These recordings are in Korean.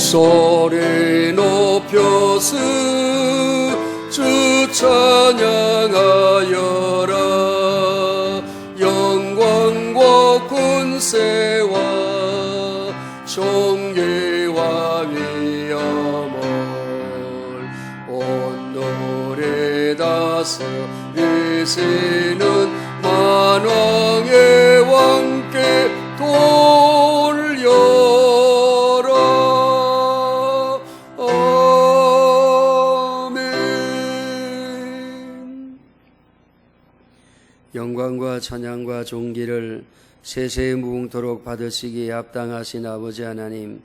소리 높여서 주 찬양하여라. 영광과 권세와 존귀와 위엄을 온누리 다스리시는 만왕의 왕께 돌려라. 아멘. 영광과 찬양과 존귀를 세세 무궁토록 받으시기에 합당하신 아버지 하나님,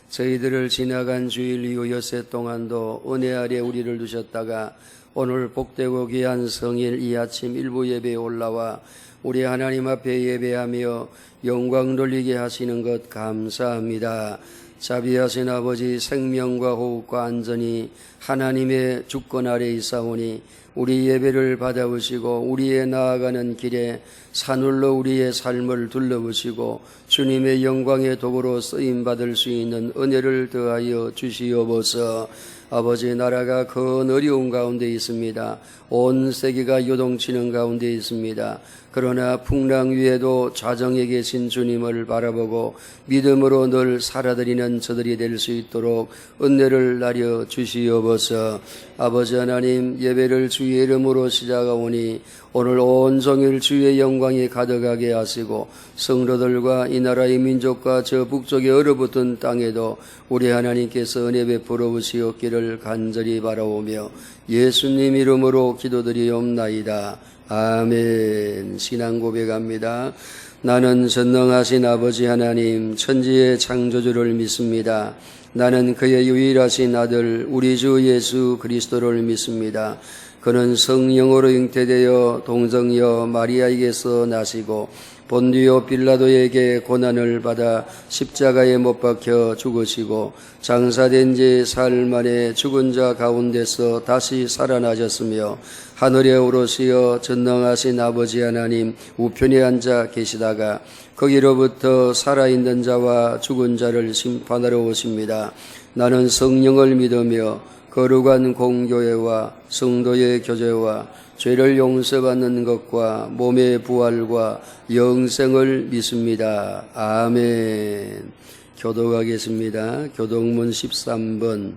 저희들을 지나간 주일 이후 엿새 동안도 은혜 아래 우리를 두셨다가 오늘 복되고 귀한 성일 이 아침 일부 예배에 올라와 우리 하나님 앞에 예배하며 영광 돌리게 하시는 것 감사합니다. 자비하신 아버지, 생명과 호흡과 안전이 하나님의 주권 아래 있사오니 우리 예배를 받아보시고 우리의 나아가는 길에 산울로 우리의 삶을 둘러보시고 주님의 영광의 도구로 쓰임받을 수 있는 은혜를 더하여 주시옵소서. 아버지, 나라가 큰 어려운 가운데 있습니다. 온 세계가 요동치는 가운데 있습니다. 그러나 풍랑 위에도 좌정에 계신 주님을 바라보고 믿음으로 늘 살아드리는 저들이 될 수 있도록 은혜를 나려 주시옵소서. 아버지 하나님, 예배를 주의 이름으로 시작하오니 오늘 온종일 주의 영광이 가득하게 하시고 성도들과 이 나라의 민족과 저 북쪽에 얼어붙은 땅에도 우리 하나님께서 은혜 베풀어 주시옵기를 간절히 바라오며 예수님 이름으로 기도드리옵나이다. 아멘. 신앙 고백합니다. 나는 전능하신 아버지 하나님, 천지의 창조주를 믿습니다. 나는 그의 유일하신 아들 우리 주 예수 그리스도를 믿습니다. 그는 성령으로 잉태되어 동정녀 마리아에게서 나시고 본디오 빌라도에게 고난을 받아 십자가에 못 박혀 죽으시고 장사된 지 사흘 만에 죽은 자 가운데서 다시 살아나셨으며 하늘에 오르시어 전능하신 아버지 하나님 우편에 앉아 계시다가 거기로부터 살아있는 자와 죽은 자를 심판하러 오십니다. 나는 성령을 믿으며 거룩한 공교회와 성도의 교제와 죄를 용서받는 것과 몸의 부활과 영생을 믿습니다. 아멘. 교독하겠습니다. 교독문 13번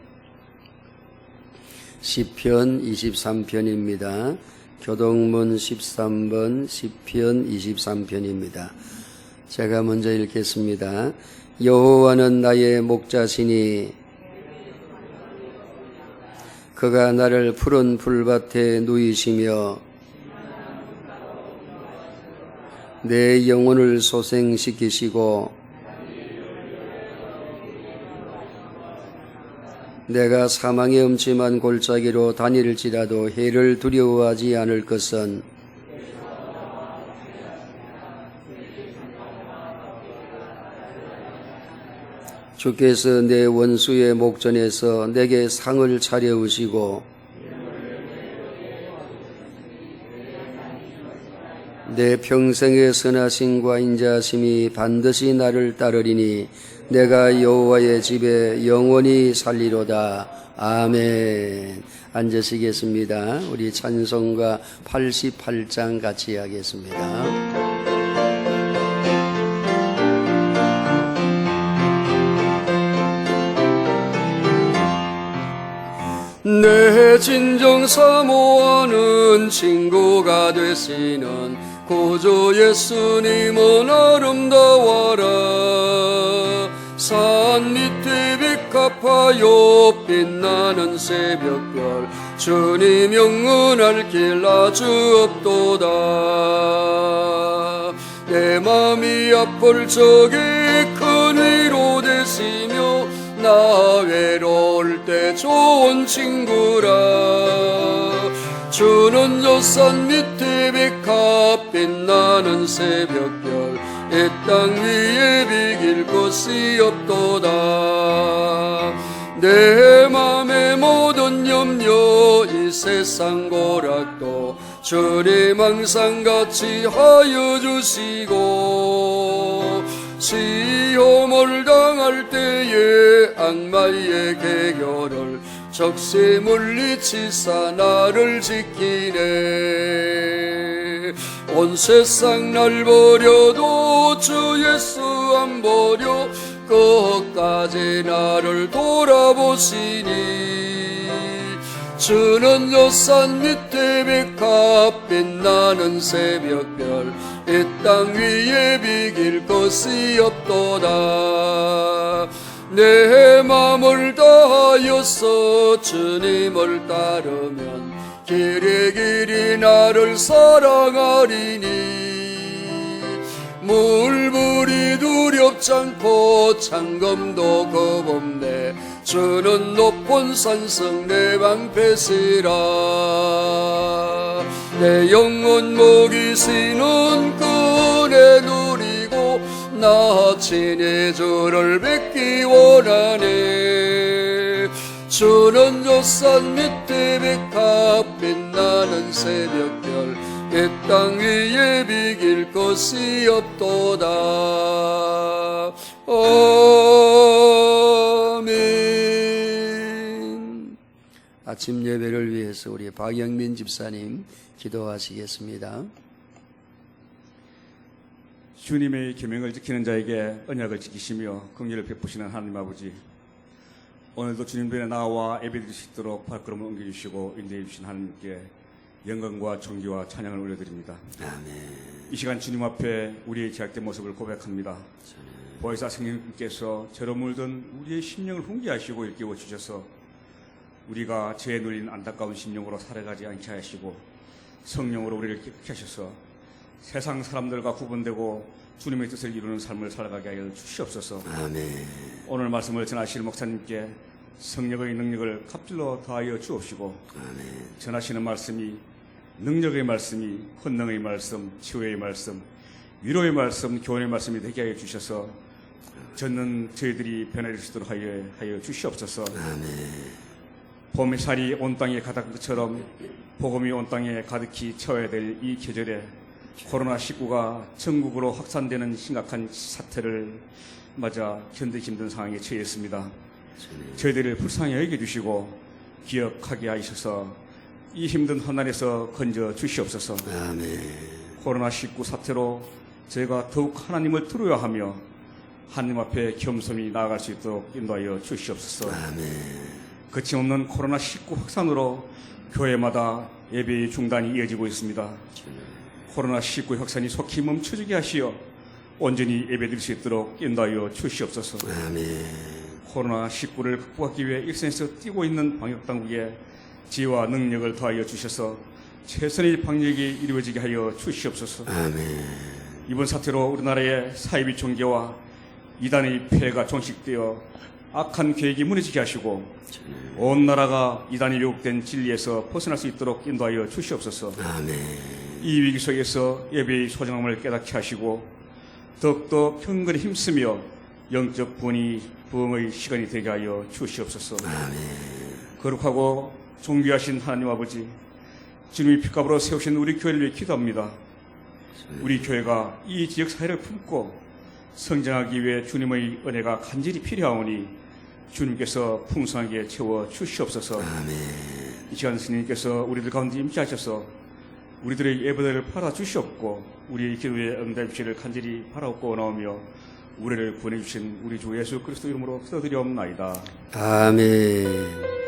시편 23편입니다. 교독문 13번 시편 23편입니다. 제가 먼저 읽겠습니다. 여호와는 나의 목자시니 그가 나를 푸른 풀밭에 누이시며 내 영혼을 소생시키시고 내가 사망의 음침한 골짜기로 다닐지라도 해를 두려워하지 않을 것은 주께서 내 원수의 목전에서 내게 상을 차려우시고 내 평생의 선하심과 인자하심이 반드시 나를 따르리니 내가 여호와의 집에 영원히 살리로다. 아멘. 앉으시겠습니다. 우리 찬송가 88장 같이 하겠습니다. 내 진정 사모하는 친구가 되시는 구주 예수님은 아름다워라. 산 밑에 백합하여 빛나는 새벽별 주님 영원할 길 아주 없도다. 내 맘이 아플 적에 큰 위로 되시며 나 외로울 때 좋은 친구라. 주는 저 산 밑에 백합 빛나는 새벽별 이 땅 위에 비길 곳이 없도다. 내 맘의 모든 염려 이 세상 고락도 주님 항상 같이 하여 주시고 시험을 당할 때에 악마의 계결을 적세 물리치사 나를 지키네. 온 세상 날 버려도 주 예수 안 버려 끝까지 나를 돌아보시니. 주는 요산 밑에 백합 빛나는 새벽별 이 땅 위에 비길 것이 없도다. 내 맘을 다하여서 주님을 따르면 길이 길이 나를 사랑하리니. 물불이 두렵지 않고 창검도 겁없네. 주는 높은 산성 내 방패시라. 내 영혼 목이 쉬는 끈에 누리고 나 친히 주를 뵙기 원하네. 주는 요산 밑에 백합 빛나는 새벽별 이 땅 위에 비길 것이 없도다. 아멘. 아침 예배를 위해서 우리 박영민 집사님 기도하시겠습니다. 주님의 계명을 지키는 자에게 언약을 지키시며 긍휼을 베푸시는 하나님 아버지, 오늘도 주님 전에 나와 예배드릴 수 있도록 발걸음을 옮겨주시고 인도해 주신 하나님께 영광과 존귀와 찬양을 올려드립니다. 아멘. 이 시간 주님 앞에 우리의 죄악된 모습을 고백합니다. 보혜사 성령님께서 죄로 물든 우리의 심령을 훈계하시고 일깨워 주셔서 우리가 죄에 눌린 안타까운 심령으로 살아가지 않게 하시고 성령으로 우리를 깨끗게 하셔서 세상 사람들과 구분되고 주님의 뜻을 이루는 삶을 살아가게 하여 주시옵소서. 아멘. 오늘 말씀을 전하실 목사님께 성령의 능력을 갑질로 더하여 주옵시고, 아멘. 전하시는 말씀이 능력의 말씀이 권능의 말씀, 치유의 말씀, 위로의 말씀, 교훈의 말씀이 되게 하여 주셔서 저는 저희들이 변화될 수 있도록 하여 주시옵소서. 아멘. 봄살이 온 땅에 가득한 것처럼 복음이 온 땅에 가득히 채워야 될 이 계절에 코로나19가 전국으로 확산되는 심각한 사태를 맞아 견디기 힘든 상황에 처했습니다. 저희들을 불쌍히 여겨주시고 기억하게 하셔서 이 힘든 환난에서 건져 주시옵소서. 아멘. 코로나19 사태로 저희가 더욱 하나님을 두려워하며 하나님 앞에 겸손히 나아갈 수 있도록 인도하여 주시옵소서. 아멘. 거침없는 코로나19 확산으로 교회마다 예배의 중단이 이어지고 있습니다. 코로나19 확산이 속히 멈춰지게 하시어 온전히 예배드릴 수 있도록 인도하여 주시옵소서. 아멘. 코로나19를 극복하기 위해 일선에서 뛰고 있는 방역당국에 지혜와 능력을 더하여 주셔서 최선의 방역이 이루어지게 하여 주시옵소서. 아멘. 이번 사태로 우리나라의 사이비 종교와 이단의 폐해가 종식되어 악한 계획이 무너지게 하시고 온 나라가 이단이 왜곡된 진리에서 벗어날 수 있도록 인도하여 주시옵소서. 아멘. 이 위기 속에서 예배의 소중함을 깨닫게 하시고 더욱더 경건에 힘쓰며 영적 부흥의 시간이 되게 하여 주시옵소서. 아멘. 거룩하고 존귀하신 하나님 아버지, 주님의 핏값으로 세우신 우리 교회를 위해 기도합니다. 우리 교회가 이 지역 사회를 품고 성장하기 위해 주님의 은혜가 간절히 필요하오니 주님께서 풍성하게 채워 주시옵소서. 아멘. 이 시간 스님께서 우리들 가운데 임재하셔서 우리들의 예배들을 받아주시옵고 우리의 기도에 응답주시를 간절히 바라옵고 원하오며 우리를 구원해주신 우리 주 예수 그리스도 이름으로 기도드리옵나이다. 아멘.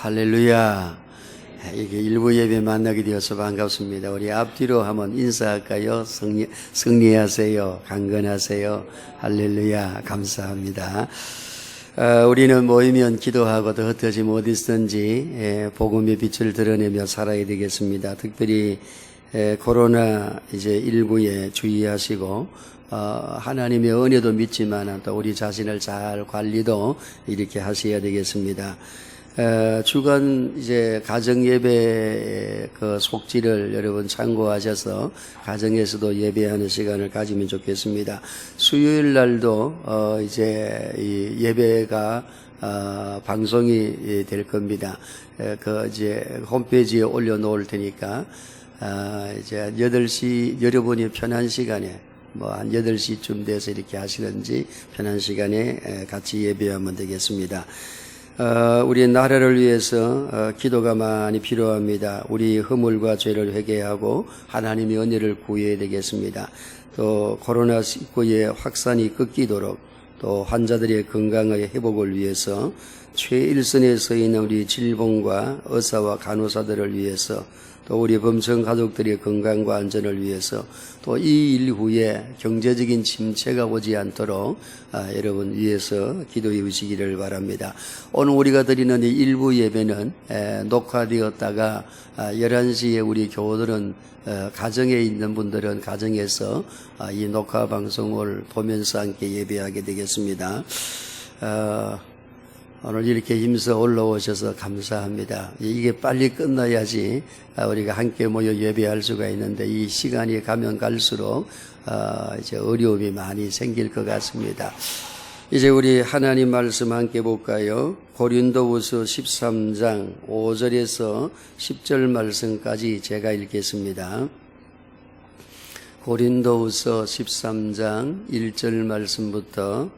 할렐루야. 이게 일부 예배 만나게 되어서 반갑습니다. 우리 앞뒤로 한번 인사할까요? 승리하세요. 강건하세요. 할렐루야. 감사합니다. 우리는 모이면 기도하고 또 흩어지면 어디서든지 복음의 빛을 드러내며 살아야 되겠습니다. 특별히 코로나 이제 19에 주의하시고 하나님의 은혜도 믿지만 또 우리 자신을 잘 관리도 이렇게 하셔야 되겠습니다. 주간 이제 가정 예배 그 속지를 여러분 참고하셔서 가정에서도 예배하는 시간을 가지면 좋겠습니다. 수요일 날도 이제 이 예배가 방송이 될 겁니다. 그 이제 홈페이지에 올려놓을 테니까 이제 8시 여러분이 편한 시간에 뭐 한 8시쯤 돼서 이렇게 하시는지 편한 시간에 같이 예배하면 되겠습니다. 우리 나라를 위해서 기도가 많이 필요합니다. 우리 허물과 죄를 회개하고 하나님의 은혜를 구해야 되겠습니다. 또 코로나19의 확산이 끊기도록 또 환자들의 건강의 회복을 위해서 최일선에 서 있는 우리 질병과 의사와 간호사들을 위해서 또 우리 범청 가족들의 건강과 안전을 위해서 또 이 일 후에 경제적인 침체가 오지 않도록 여러분 위해서 기도해 주시기를 바랍니다. 오늘 우리가 드리는 이 일부 예배는 녹화되었다가 11시에 우리 교우들은 가정에 있는 분들은 가정에서 이 녹화 방송을 보면서 함께 예배하게 되겠습니다. 오늘 이렇게 힘써 올라오셔서 감사합니다. 이게 빨리 끝나야지 우리가 함께 모여 예배할 수가 있는데 이 시간이 가면 갈수록 이제 어려움이 많이 생길 것 같습니다. 이제 우리 하나님 말씀 함께 볼까요? 고린도후서 13장 5절에서 10절 말씀까지 제가 읽겠습니다. 고린도후서 13장 1절 말씀부터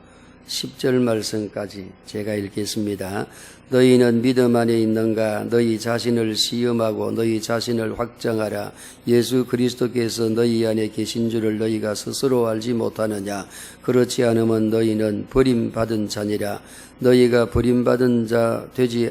10절 말씀까지 제가 읽겠습니다. 너희는 믿음 안에 있는가? 너희 자신을 시험하고 너희 자신을 확정하라. 예수 그리스도께서 너희 안에 계신 줄을 너희가 스스로 알지 못하느냐? 그렇지 않으면 너희는 버림받은 자니라. 너희가 버림받은 자 되지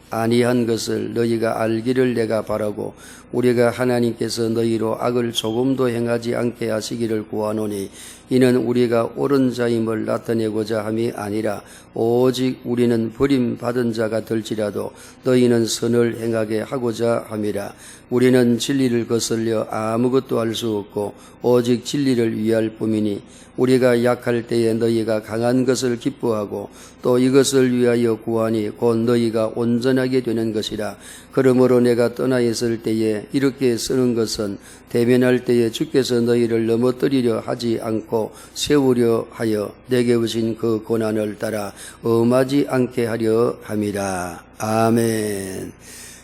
아니한 것을 너희가 알기를 내가 바라고 우리가 하나님께서 너희로 악을 조금도 행하지 않게 하시기를 구하노니 이는 우리가 옳은 자임을 나타내고자 함이 아니라 오직 우리는 버림받은 자가 될지라도 너희는 선을 행하게 하고자 함이라. 우리는 진리를 거슬려 아무것도 할 수 없고 오직 진리를 위할 뿐이니 우리가 약할 때에 너희가 강한 것을 기뻐하고 또 이것을 위하여 구하니 곧 너희가 온전하게 되는 것이라. 그러므로 내가 떠나 있을 때에 이렇게 쓰는 것은 대면할 때에 주께서 너희를 넘어뜨리려 하지 않고 세우려 하여 내게 오신 그 고난을 따라 엄하지 않게 하려 함이라. 아멘.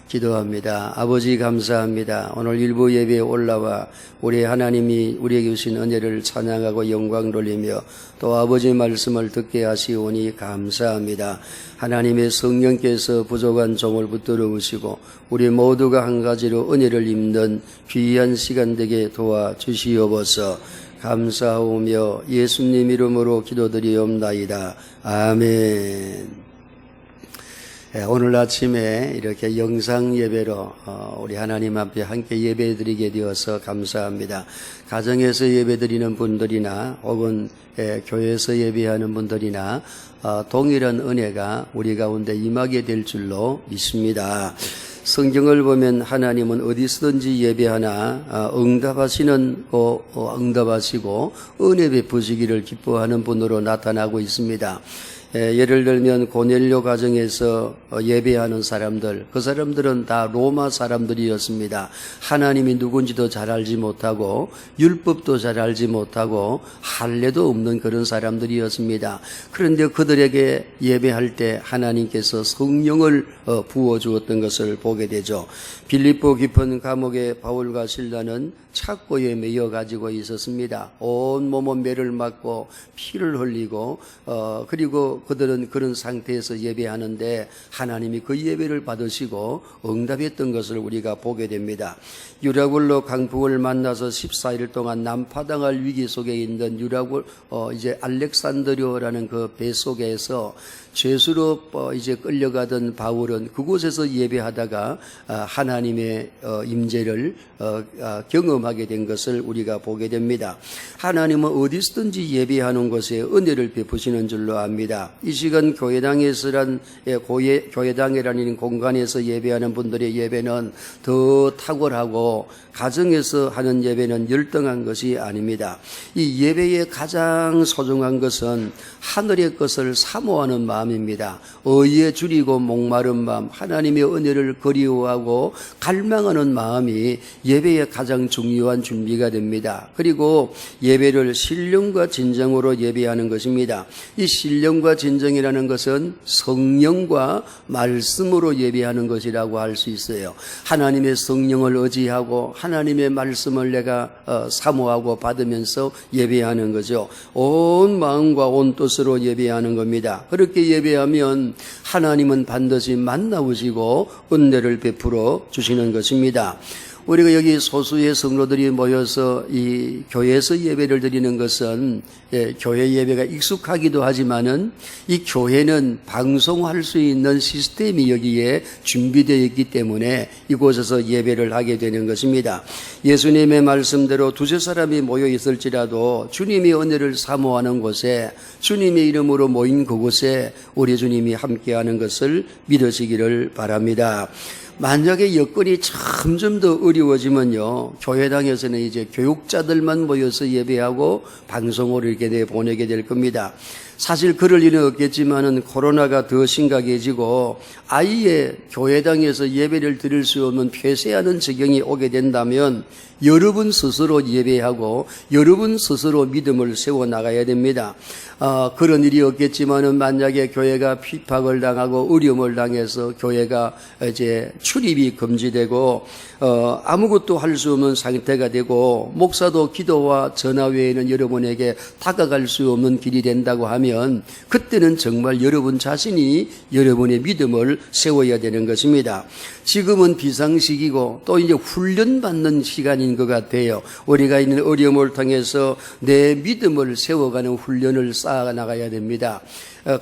기도합니다. 아버지 감사합니다. 오늘 일부 예배에 올라와 우리 하나님이 우리에게 주신 은혜를 찬양하고 영광 돌리며 또 아버지 말씀을 듣게 하시오니 감사합니다. 하나님의 성령께서 부족한 종을 붙들어 오시고 우리 모두가 한 가지로 은혜를 입는 귀한 시간 되게 도와주시옵소서. 감사하오며 예수님 이름으로 기도드리옵나이다. 아멘. 오늘 아침에 이렇게 영상 예배로 우리 하나님 앞에 함께 예배드리게 되어서 감사합니다. 가정에서 예배드리는 분들이나 혹은 교회에서 예배하는 분들이나 동일한 은혜가 우리 가운데 임하게 될 줄로 믿습니다. 성경을 보면 하나님은 어디서든지 예배하나 응답하시고 은혜 베푸시기를 기뻐하는 분으로 나타나고 있습니다. 예를 들면 고넬료 가정에서 예배하는 사람들, 그 사람들은 다 로마 사람들이었습니다. 하나님이 누군지도 잘 알지 못하고 율법도 잘 알지 못하고 할례도 없는 그런 사람들이었습니다. 그런데 그들에게 예배할 때 하나님께서 성령을 부어주었던 것을 보게 되죠. 빌립보 깊은 감옥에 바울과 실라는 착고에 매여 가지고 있었습니다. 온 몸은 매를 맞고 피를 흘리고 그리고 그들은 그런 상태에서 예배하는데 하나님이 그 예배를 받으시고 응답했던 것을 우리가 보게 됩니다. 유라굴로 강풍을 만나서 14일 동안 난파당할 위기 속에 있는 이제 알렉산드리아라는 그 배 속에서 죄수로 이제 끌려가던 바울은 그곳에서 예배하다가 하나님의 임재를 경험하게 경험하게 된 것을 우리가 보게 됩니다. 하나님은 어디서든지 예배하는 곳에 은혜를 베푸시는 줄로 압니다. 이 시간 교회당이라는 공간에서 예배하는 분들의 예배는 더 탁월하고 가정에서 하는 예배는 열등한 것이 아닙니다. 이 예배의 가장 소중한 것은 하늘의 것을 사모하는 마음입니다. 의에 줄이고 목마른 마음, 하나님의 은혜를 그리워하고 갈망하는 마음이 예배의 가장 중요한 준비가 됩니다. 그리고 예배를 신령과 진정으로 예배하는 것입니다. 이 신령과 진정이라는 것은 성령과 말씀으로 예배하는 것이라고 할 수 있어요. 하나님의 성령을 의지하고 하나님의 말씀을 내가 사모하고 받으면서 예배하는 거죠. 온 마음과 온 뜻으로 예배하는 겁니다. 그렇게 예배하면 하나님은 반드시 만나오시고 은혜를 베풀어 주시는 것입니다. 우리가 여기 소수의 성도들이 모여서 이 교회에서 예배를 드리는 것은 교회 예배가 익숙하기도 하지만은 이 교회는 방송할 수 있는 시스템이 여기에 준비되어 있기 때문에 이곳에서 예배를 하게 되는 것입니다. 예수님의 말씀대로 두세 사람이 모여 있을지라도 주님의 은혜를 사모하는 곳에 주님의 이름으로 모인 그곳에 우리 주님이 함께하는 것을 믿으시기를 바랍니다. 만약에 여건이 점점 더 어려워지면요, 교회당에서는 이제 교육자들만 모여서 예배하고 방송으로 이렇게 내보내게 될 겁니다. 사실 그럴 일은 없겠지만은 코로나가 더 심각해지고 아예 교회당에서 예배를 드릴 수 없는 폐쇄하는 지경이 오게 된다면 여러분 스스로 예배하고 여러분 스스로 믿음을 세워 나가야 됩니다. 그런 일이 없겠지만은 만약에 교회가 핍박을 당하고 어려움을 당해서 교회가 이제 출입이 금지되고 아무것도 할 수 없는 상태가 되고 목사도 기도와 전화 외에는 여러분에게 다가갈 수 없는 길이 된다고 하면 그때는 정말 여러분 자신이 여러분의 믿음을 세워야 되는 것입니다. 지금은 비상시기고 또 이제 훈련받는 시간인 것 같아요. 우리가 있는 어려움을 통해서 내 믿음을 세워가는 훈련을 쌓아 나가야 됩니다.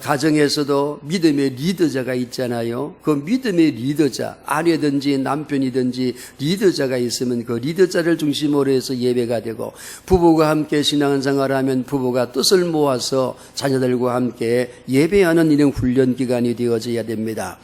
가정에서도 믿음의 리더자가 있잖아요. 그 믿음의 리더자, 아내든지 남편이든지 리더자가 있으면 그 리더자를 중심으로 해서 예배가 되고, 부부가 함께 신앙생활하면 부부가 뜻을 모아서 자녀들과 함께 예배하는 이런 훈련 기간이 되어져야 됩니다.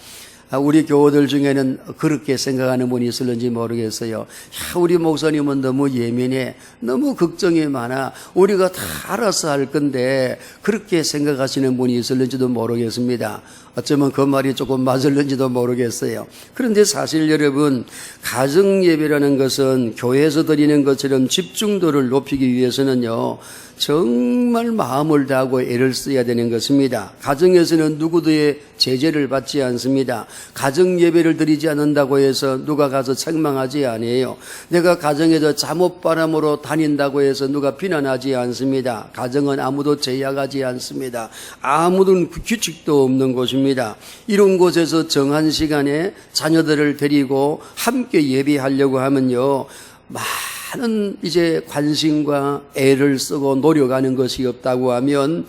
우리 교우들 중에는 그렇게 생각하는 분이 있을는지 모르겠어요. 우리 목사님은 너무 예민해, 너무 걱정이 많아, 우리가 다 알아서 할 건데, 그렇게 생각하시는 분이 있을는지도 모르겠습니다. 어쩌면 그 말이 조금 맞을는지도 모르겠어요. 그런데 사실 여러분, 가정예배라는 것은 교회에서 드리는 것처럼 집중도를 높이기 위해서는요, 정말 마음을 다하고 애를 써야 되는 것입니다. 가정에서는 누구도의 제재를 받지 않습니다. 가정 예배를 드리지 않는다고 해서 누가 가서 책망하지 않아요. 내가 가정에서 잠옷바람으로 다닌다고 해서 누가 비난하지 않습니다. 가정은 아무도 제약하지 않습니다. 아무런 규칙도 없는 곳입니다. 이런 곳에서 정한 시간에 자녀들을 데리고 함께 예배하려고 하면요, 많은 이제 관심과 애를 쓰고 노력하는 것이 없다고 하면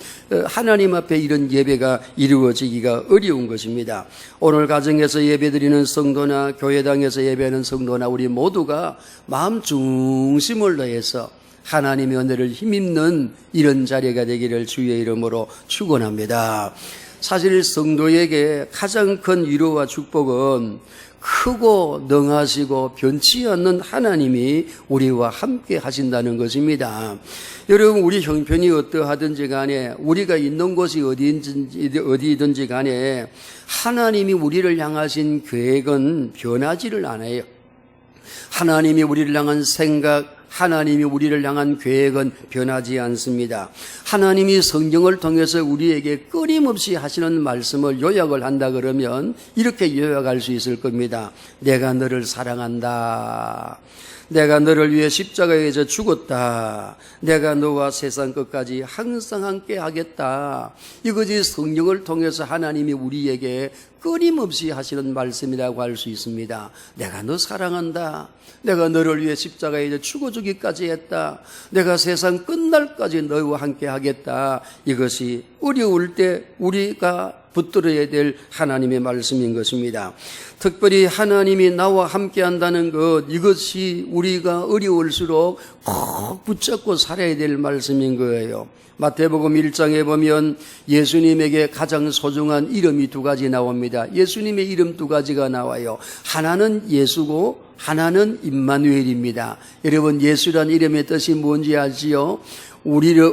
하나님 앞에 이런 예배가 이루어지기가 어려운 것입니다. 오늘 가정에서 예배드리는 성도나 교회당에서 예배하는 성도나 우리 모두가 마음 중심을 다해서 하나님의 은혜를 힘입는 이런 자리가 되기를 주의 이름으로 축원합니다. 사실 성도에게 가장 큰 위로와 축복은 크고 능하시고 변치 않는 하나님이 우리와 함께 하신다는 것입니다. 여러분, 우리 형편이 어떠하든지 간에, 우리가 있는 곳이 어디든지 간에 하나님이 우리를 향하신 계획은 변하지를 않아요. 하나님이 우리를 향한 생각, 하나님이 우리를 향한 계획은 변하지 않습니다. 하나님이 성경을 통해서 우리에게 끊임없이 하시는 말씀을 요약을 한다 그러면 이렇게 요약할 수 있을 겁니다. 내가 너를 사랑한다. 내가 너를 위해 십자가에서 죽었다. 내가 너와 세상 끝까지 항상 함께 하겠다. 이것이 성경을 통해서 하나님이 우리에게 끊임없이 하시는 말씀이라고 할 수 있습니다. 내가 너 사랑한다. 내가 너를 위해 십자가에 죽어 주기까지 했다. 내가 세상 끝날까지 너와 함께 하겠다. 이것이 어려울 때 우리가 붙들어야 될 하나님의 말씀인 것입니다. 특별히 하나님이 나와 함께 한다는 것, 이것이 우리가 어려울수록 꼭 붙잡고 살아야 될 말씀인 거예요. 마태복음 1장에 보면 예수님에게 가장 소중한 이름이 두 가지 나옵니다. 예수님의 이름 두 가지가 나와요. 하나는 예수고 하나는 임마누엘입니다. 여러분, 예수란 이름의 뜻이 뭔지 아시죠? 우리를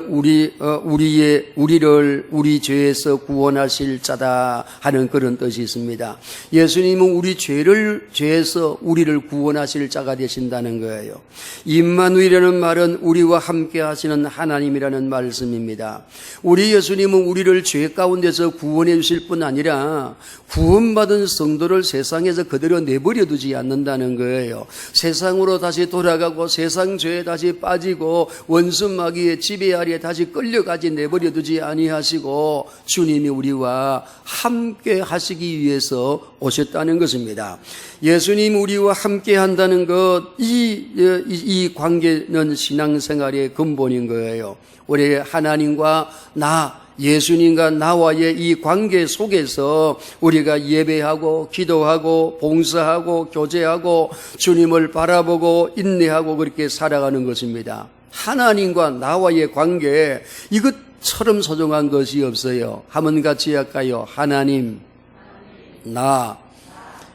우리 죄에서 구원하실 자다 하는 그런 뜻이 있습니다. 예수님은 우리 죄에서 우리를 구원하실 자가 되신다는 거예요. 임마누엘이라는 말은 우리와 함께 하시는 하나님이라는 말씀입니다. 우리 예수님은 우리를 죄 가운데서 구원해 주실 뿐 아니라 구원받은 성도를 세상에서 그대로 내버려 두지 않는다는 거예요. 세상으로 다시 돌아가고 세상 죄에 다시 빠지고 원수 마귀의 지배 아래에 다시 끌려가지 내버려 두지 아니하시고 주님이 우리와 함께 하시기 위해서 오셨다는 것입니다. 예수님 우리와 함께 한다는 것, 이 관계는 신앙생활의 근본인 거예요. 우리 하나님과 예수님과 나와의 이 관계 속에서 우리가 예배하고 기도하고 봉사하고 교제하고 주님을 바라보고 인내하고 그렇게 살아가는 것입니다. 하나님과 나와의 관계, 이것처럼 소중한 것이 없어요. 한번 같이 할까요? 하나님,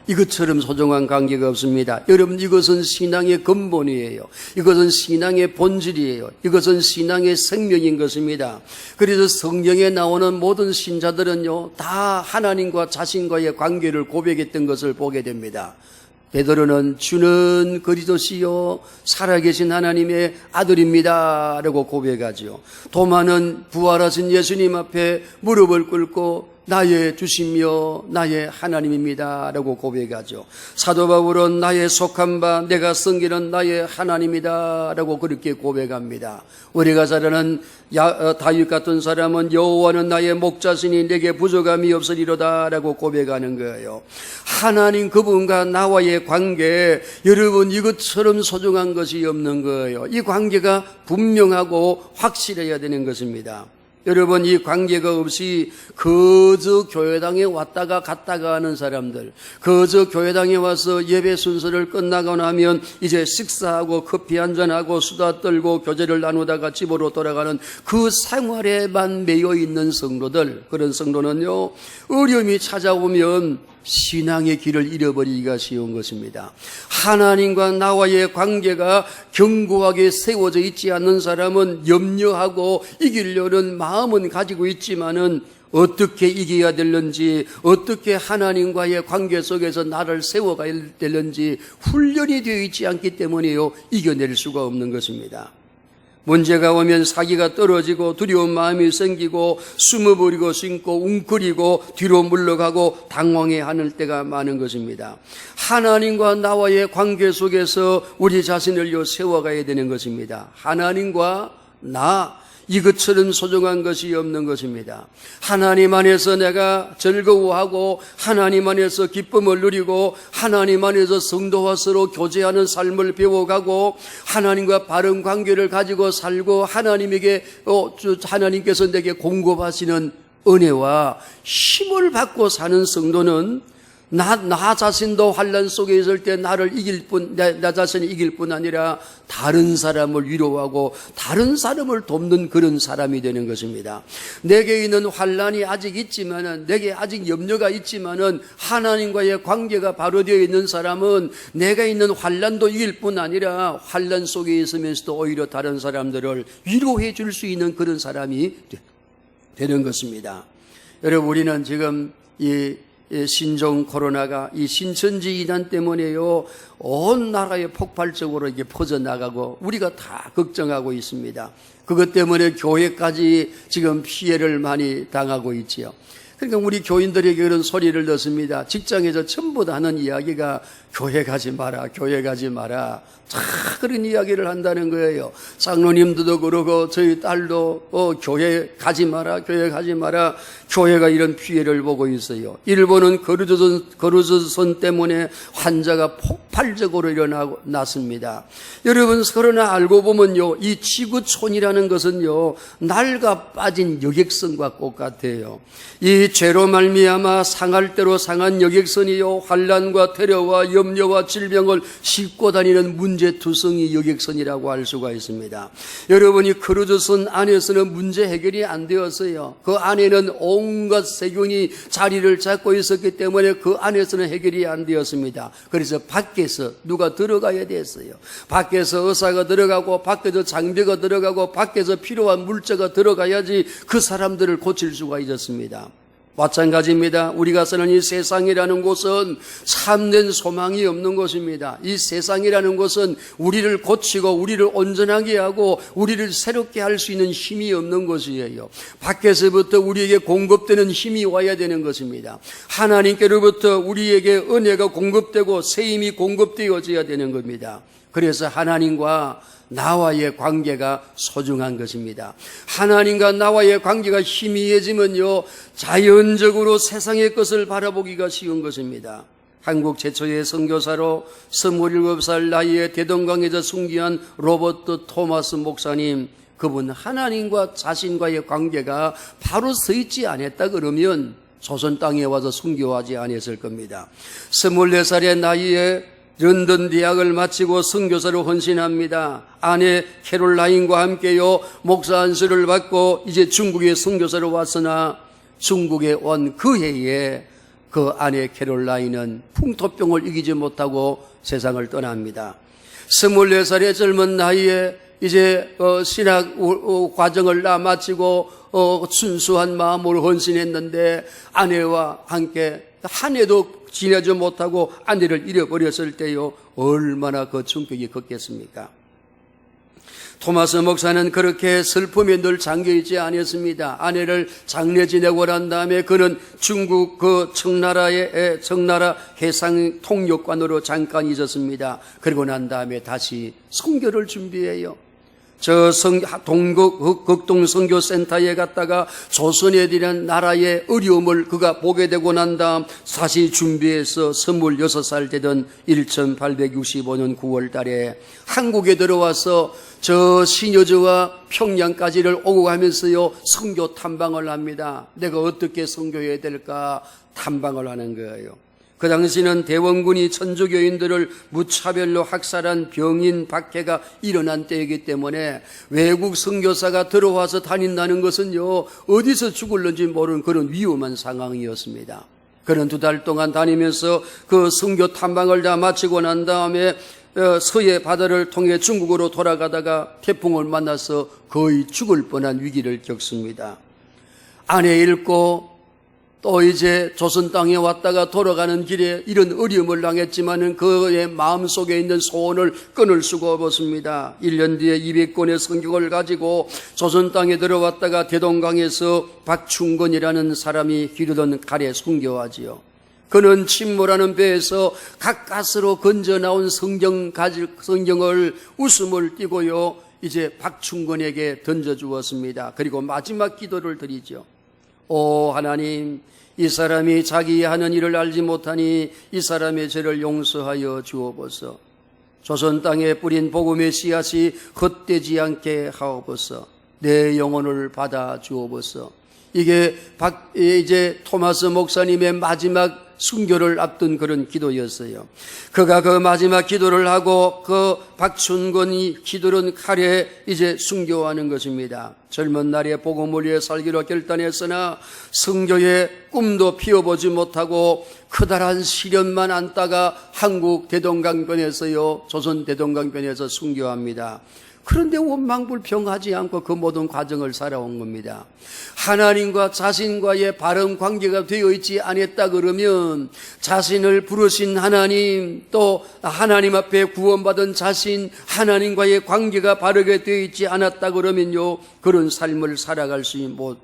이것처럼 소중한 관계가 없습니다. 여러분, 이것은 신앙의 근본이에요. 이것은 신앙의 본질이에요. 이것은 신앙의 생명인 것입니다. 그래서 성경에 나오는 모든 신자들은요, 다 하나님과 자신과의 관계를 고백했던 것을 보게 됩니다. 베드로는 주는 그리스도시요 살아계신 하나님의 아들입니다 라고 고백하죠. 도마는 부활하신 예수님 앞에 무릎을 꿇고 나의 주시며 나의 하나님입니다 라고 고백하죠. 사도 바울은 나의 속한 바 내가 섬기는 나의 하나님이다 라고 그렇게 고백합니다. 우리가 잘 아는 다윗 같은 사람은 여호와는 나의 목자시니 내게 부족함이 없으리로다 라고 고백하는 거예요. 하나님 그분과 나와의 관계, 여러분, 이것처럼 소중한 것이 없는 거예요. 이 관계가 분명하고 확실해야 되는 것입니다. 여러분, 이 관계가 없이 그저 교회당에 왔다가 갔다가 하는 사람들, 그저 교회당에 와서 예배 순서를 끝나고 나면 이제 식사하고 커피 한잔하고 수다 떨고 교제를 나누다가 집으로 돌아가는 그 생활에만 매여 있는 성도들, 그런 성도는요, 어려움이 찾아오면 신앙의 길을 잃어버리기가 쉬운 것입니다. 하나님과 나와의 관계가 견고하게 세워져 있지 않는 사람은 염려하고 이기려는 마음은 가지고 있지만은 어떻게 이겨야 되는지, 어떻게 하나님과의 관계 속에서 나를 세워가야 되는지 훈련이 되어 있지 않기 때문에요, 이겨낼 수가 없는 것입니다. 문제가 오면 사기가 떨어지고 두려운 마음이 생기고 숨어버리고 숨고 웅크리고 뒤로 물러가고 당황해하는 때가 많은 것입니다. 하나님과 나와의 관계 속에서 우리 자신을 세워가야 되는 것입니다. 하나님과 이것처럼 소중한 것이 없는 것입니다. 하나님 안에서 내가 즐거워하고 하나님 안에서 기쁨을 누리고 하나님 안에서 성도와 서로 교제하는 삶을 배워가고 하나님과 바른 관계를 가지고 살고 하나님께서 내게 공급하시는 은혜와 힘을 받고 사는 성도는 나 자신도 환난 속에 있을 때 나를 이길 뿐, 나 자신이 이길 뿐 아니라 다른 사람을 위로하고 다른 사람을 돕는 그런 사람이 되는 것입니다. 내게 있는 환난이 아직 있지만은, 내게 아직 염려가 있지만은 하나님과의 관계가 바로 되어 있는 사람은 내가 있는 환난도 이길 뿐 아니라 환난 속에 있으면서도 오히려 다른 사람들을 위로해 줄 수 있는 그런 사람이 되는 것입니다. 여러분, 우리는 지금 이 신종 코로나가 이 신천지 이단 때문에요, 온 나라에 폭발적으로 이게 퍼져나가고 우리가 다 걱정하고 있습니다. 그것 때문에 교회까지 지금 피해를 많이 당하고 있지요. 그러니까 우리 교인들에게 그런 소리를 듣습니다. 직장에서 전부 다 하는 이야기가 교회 가지 마라, 교회 가지 마라. 다 그런 이야기를 한다는 거예요. 장로님들도 그러고 저희 딸도 교회 가지 마라, 교회 가지 마라. 교회가 이런 피해를 보고 있어요. 일본은 거르조선 때문에 환자가 폭발적으로 일어났습니다. 여러분, 그러나 알고 보면요, 이 지구촌이라는 것은요, 낡아 빠진 여객선과 똑같아요. 이 죄로 말미암아 상할 대로 상한 여객선이요, 환난과 테러와 염려와 질병을 싣고 다니는 문제투성이 여객선이라고 할 수가 있습니다. 여러분이 거르조선 안에서는 문제 해결이 안 되었어요. 그 안에는 온갖 세균이 자리를 잡고 있었기 때문에 그 안에서는 해결이 안 되었습니다. 그래서 밖에서 누가 들어가야 됐어요. 밖에서 의사가 들어가고 밖에서 장비가 들어가고 밖에서 필요한 물자가 들어가야지 그 사람들을 고칠 수가 있었습니다. 마찬가지입니다. 우리가 사는 이 세상이라는 곳은 참된 소망이 없는 곳입니다. 이 세상이라는 곳은 우리를 고치고 우리를 온전하게 하고 우리를 새롭게 할 수 있는 힘이 없는 곳이에요. 밖에서부터 우리에게 공급되는 힘이 와야 되는 것입니다. 하나님께로부터 우리에게 은혜가 공급되고 새 힘이 공급되어져야 되는 겁니다. 그래서 하나님과 나와의 관계가 소중한 것입니다. 하나님과 나와의 관계가 희미해지면요, 자연적으로 세상의 것을 바라보기가 쉬운 것입니다. 한국 최초의 선교사로 27살 나이에 대동강에서 순교한 로버트 토마스 목사님, 그분 하나님과 자신과의 관계가 바로 서 있지 않았다 그러면 조선 땅에 와서 순교하지 않았을 겁니다. 24살의 나이에 런던 대학을 마치고 선교사로 헌신합니다. 아내 캐롤라인과 함께요, 목사 안수를 받고 이제 중국에 선교사로 왔으나 중국에 온 그 해에 그 아내 캐롤라인은 풍토병을 이기지 못하고 세상을 떠납니다. 24살의 젊은 나이에 이제 신학 과정을 다 마치고 순수한 마음으로 헌신했는데 아내와 함께 한 해도 지내지 못하고 아내를 잃어버렸을 때요, 얼마나 그 충격이 컸겠습니까? 토마스 목사는 그렇게 슬픔에 늘 잠겨있지 않았습니다. 아내를 장례 지내고 난 다음에 그는 중국 그 청나라 해상 통역관으로 잠깐 있었습니다. 그리고 난 다음에 다시 선교를 준비해요. 극동 선교센터에 갔다가 조선에 대한 나라의 어려움을 그가 보게 되고 난 다음 다시 준비해서 26살 되던 1865년 9월 달에 한국에 들어와서 저 신여주와 평양까지를 오고 가면서요, 선교 탐방을 합니다. 내가 어떻게 선교해야 될까 탐방을 하는 거예요. 그 당시는 대원군이 천주교인들을 무차별로 학살한 병인 박해가 일어난 때이기 때문에 외국 선교사가 들어와서 다닌다는 것은요, 어디서 죽을는지 모르는 그런 위험한 상황이었습니다. 그는 2달 동안 다니면서 그 선교 탐방을 다 마치고 난 다음에 서해 바다를 통해 중국으로 돌아가다가 태풍을 만나서 거의 죽을 뻔한 위기를 겪습니다. 아내 잃고 또 이제 조선 땅에 왔다가 돌아가는 길에 이런 어려움을 당했지만은 그의 마음속에 있는 소원을 끊을 수가 없었습니다. 1년 뒤에 200권의 성경을 가지고 조선 땅에 들어왔다가 대동강에서 박충건이라는 사람이 기르던 칼에 순교하지요. 그는 침몰하는 배에서 가까스로 건져 나온 성경을 웃음을 띠고요, 이제 박충건에게 던져주었습니다. 그리고 마지막 기도를 드리죠. 오 하나님, 이 사람이 자기 하는 일을 알지 못하니 이 사람의 죄를 용서하여 주옵소서. 조선 땅에 뿌린 복음의 씨앗이 헛되지 않게 하옵소서. 내 영혼을 받아 주옵소서. 이게 이제 토마스 목사님의 마지막 순교를 앞둔 그런 기도였어요. 그가 그 마지막 기도를 하고 그 박춘건이 기도는 칼에 이제 순교하는 것입니다. 젊은 날에 복음을 위해 살기로 결단했으나 선교의 꿈도 피워보지 못하고 커다란 시련만 안다가 한국 대동강변에서요, 조선 대동강변에서 순교합니다. 그런데 원망불평하지 않고 그 모든 과정을 살아온 겁니다. 하나님과 자신과의 바른 관계가 되어 있지 않았다 그러면 자신을 부르신 하나님, 또 하나님 앞에 구원받은 자신, 하나님과의 관계가 바르게 되어 있지 않았다 그러면요, 그런 삶을 살아갈 수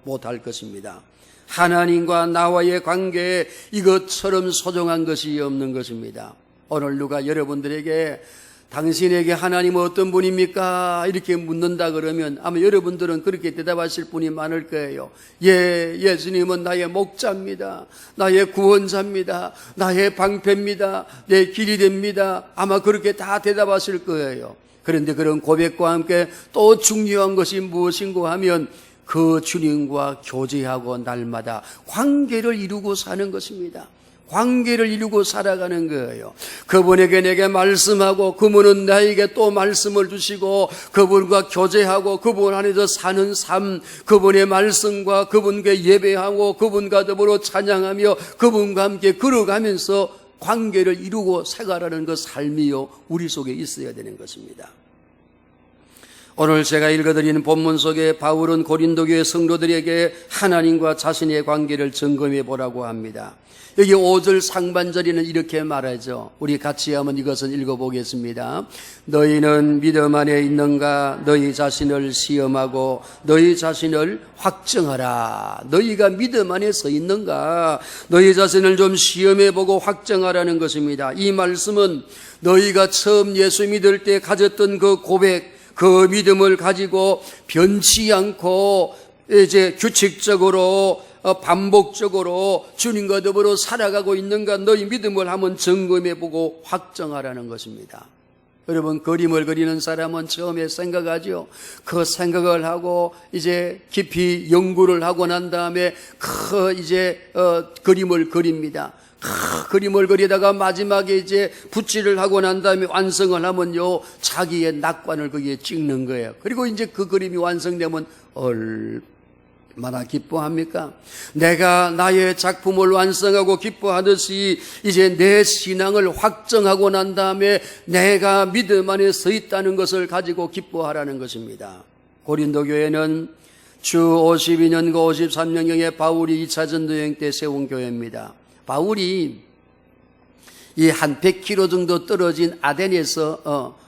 못할 것입니다. 하나님과 나와의 관계에 이것처럼 소중한 것이 없는 것입니다. 오늘 누가 여러분들에게 당신에게 하나님은 어떤 분입니까? 이렇게 묻는다 그러면 아마 여러분들은 그렇게 대답하실 분이 많을 거예요. 예수님은 나의 목자입니다. 나의 구원자입니다. 나의 방패입니다. 내 길이 됩니다. 아마 그렇게 다 대답하실 거예요. 그런데 그런 고백과 함께 또 중요한 것이 무엇인가 하면 그 주님과 교제하고 날마다 관계를 이루고 사는 것입니다. 관계를 이루고 살아가는 거예요. 그분에게 내게 말씀하고 그분은 나에게 또 말씀을 주시고 그분과 교제하고 그분 안에서 사는 삶, 그분의 말씀과 그분께 예배하고 그분과 더불어 찬양하며 그분과 함께 걸어가면서 관계를 이루고 살아가는 그 삶이요 우리 속에 있어야 되는 것입니다. 오늘 제가 읽어드리는 본문 속에 바울은 고린도 교회 성도들에게 하나님과 자신의 관계를 점검해 보라고 합니다. 여기 5절 상반절에는 이렇게 말하죠. 우리 같이 한번 이것을 읽어보겠습니다. 너희는 믿음 안에 있는가? 너희 자신을 시험하고 너희 자신을 확정하라. 너희가 믿음 안에 서 있는가? 너희 자신을 좀 시험해보고 확정하라는 것입니다. 이 말씀은 너희가 처음 예수 믿을 때 가졌던 그 고백, 그 믿음을 가지고 변치 않고 이제 규칙적으로 반복적으로 주님과 더불어 살아가고 있는가 너희 믿음을 한번 점검해보고 확정하라는 것입니다. 여러분 그림을 그리는 사람은 처음에 생각하죠. 그 생각을 하고 이제 깊이 연구를 하고 난 다음에 그림을 그립니다. 그림을 그리다가 마지막에 이제 붓질을 하고 난 다음에 완성을 하면요 자기의 낙관을 거기에 찍는 거예요. 그리고 이제 그 그림이 완성되면 얼마나 기뻐합니까? 내가 나의 작품을 완성하고 기뻐하듯이 이제 내 신앙을 확정하고 난 다음에 내가 믿음 안에 서 있다는 것을 가지고 기뻐하라는 것입니다. 고린도 교회는 주 52년과 53년경에 바울이 2차 전도여행 때 세운 교회입니다. 바울이 이 한 100km 정도 떨어진 아덴에서